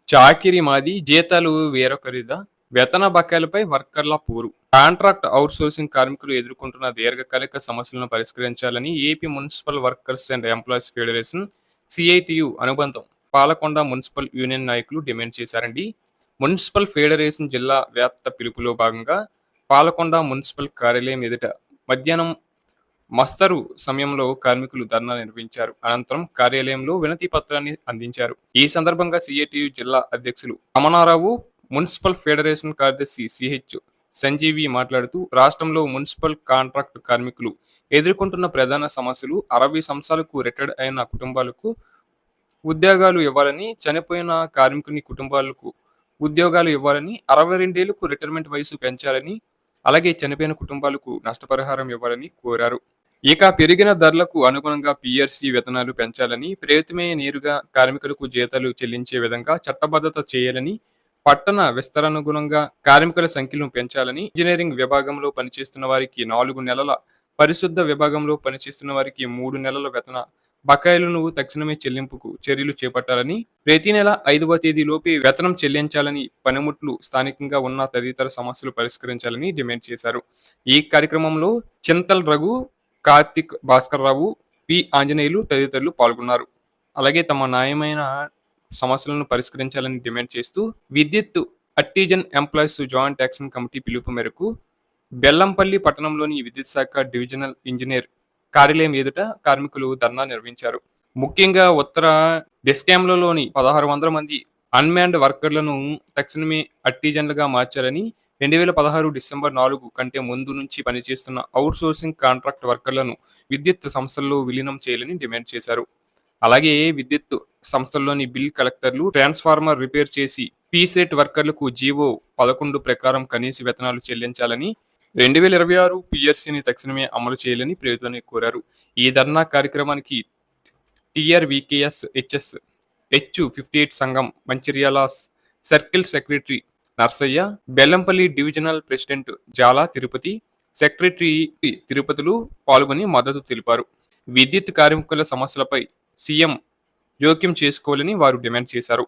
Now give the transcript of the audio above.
చాకిరీ మాది, జీతాలు వేరొకరిదా, వేతన బకాయిలపై వర్కర్ల పోరు. కాంట్రాక్ట్ ఔట్సోర్సింగ్ కార్మికులు ఎదుర్కొంటున్న దీర్ఘకాలిక సమస్యలను పరిష్కరించాలని AP municipal workers and employees federation CITU అనుబంధం పాలకొండ మున్సిపల్ యూనియన్ నాయకులు డిమాండ్ చేశారండి. మున్సిపల్ ఫెడరేషన్ జిల్లా వ్యాప్త పిలుపులో భాగంగా పాలకొండ మున్సిపల్ కార్యాలయం ఎదుట మధ్యాహ్నం మస్తరు సమయంలో కార్మికులు ధర్నా నిర్వహించారు. అనంతరం కార్యాలయంలో వినతి పత్రాన్ని అందించారు. ఈ సందర్భంగా సిఐటియు జిల్లా అధ్యక్షులు రమణారావు, మున్సిపల్ ఫెడరేషన్ కార్యదర్శి సిహెచ్ సంజీవి మాట్లాడుతూ, రాష్ట్రంలో మున్సిపల్ కాంట్రాక్ట్ కార్మికులు ఎదుర్కొంటున్న ప్రధాన సమస్యలు 60 సంవత్సరాలకు రిటైర్డ్ అయిన కుటుంబాలకు ఉద్యోగాలు ఇవ్వాలని, చనిపోయిన కార్మికుని కుటుంబాలకు ఉద్యోగాలు ఇవ్వాలని, 62 ఏళ్లకు రిటైర్మెంట్ వయసు పెంచాలని, అలాగే చనిపోయిన కుటుంబాలకు నష్టపరిహారం ఇవ్వాలని కోరారు. ఇక పెరిగిన ధరలకు అనుగుణంగా పీఆర్సీ వేతనాలు పెంచాలని, ప్రభుత్వమే నేరుగా కార్మికులకు జీతాలు చెల్లించే విధంగా చట్టబద్ధత చేయాలని, పట్టణ విస్తరణానుగుణంగా కార్మికుల సంఖ్యను పెంచాలని, ఇంజనీరింగ్ విభాగంలో పనిచేస్తున్న వారికి 4 నెలల, పరిశుద్ధ విభాగంలో పనిచేస్తున్న వారికి 3 నెలల వేతన బకాయిలను తక్షణమే చెల్లింపుకు చర్యలు చేపట్టాలని, ప్రతి నెల 5వ తేదీలోపే వేతనం చెల్లించాలని, పనిముట్లు స్థానికంగా ఉన్న తదితర సమస్యలు పరిష్కరించాలని డిమాండ్ చేశారు. ఈ కార్యక్రమంలో చింతల్ రఘు, కార్తిక్ భాస్కర్రావు, పి ఆంజనేయులు తదితరులు పాల్గొన్నారు. అలాగే తమ న్యాయమైన సమస్యలను పరిష్కరించాలని డిమాండ్ చేస్తూ విద్యుత్ అర్టిజన్ ఎంప్లాయీస్ జాయింట్ యాక్షన్ కమిటీ పిలుపు మేరకు బెల్లంపల్లి పట్టణంలోని విద్యుత్ శాఖ డివిజనల్ ఇంజనీర్ కార్యాలయం ఎదుట కార్మికులు ధర్నా నిర్వహించారు. ముఖ్యంగా ఉత్తర డిస్కామ్లలోని 1600 మంది అన్మ్యాన్డ్ వర్కర్లను తక్షణమే అర్టిజన్లుగా మార్చాలని, 2016 డిసెంబర్ 4 కంటే ముందు నుంచి పనిచేస్తున్న అవుట్సోర్సింగ్ కాంట్రాక్ట్ వర్కర్లను విద్యుత్ సంస్థల్లో విలీనం చేయాలని డిమాండ్ చేశారు. అలాగే విద్యుత్ సంస్థల్లోని బిల్ కలెక్టర్లు ట్రాన్స్ఫార్మర్ రిపేర్ చేసి పీసెట్ వర్కర్లకు జీవో 11 ప్రకారం కనీస వేతనాలు చెల్లించాలని, 2026 పీఆర్సీని తక్షణమే అమలు చేయాలని ప్రభుత్వాన్ని కోరారు. ఈ ధర్నా కార్యక్రమానికి టీఆర్వీకేఎస్ H58 సంఘం Mancherial circle secretary Narsaiah, Bellampalli divisional president Jala Tirupati, secretary తిరుపతిలు పాల్గొని మద్దతు తెలిపారు. విద్యుత్ కార్మికుల సమస్యలపై సీఎం జోక్యం చేసుకోవాలని వారు డిమాండ్ చేశారు.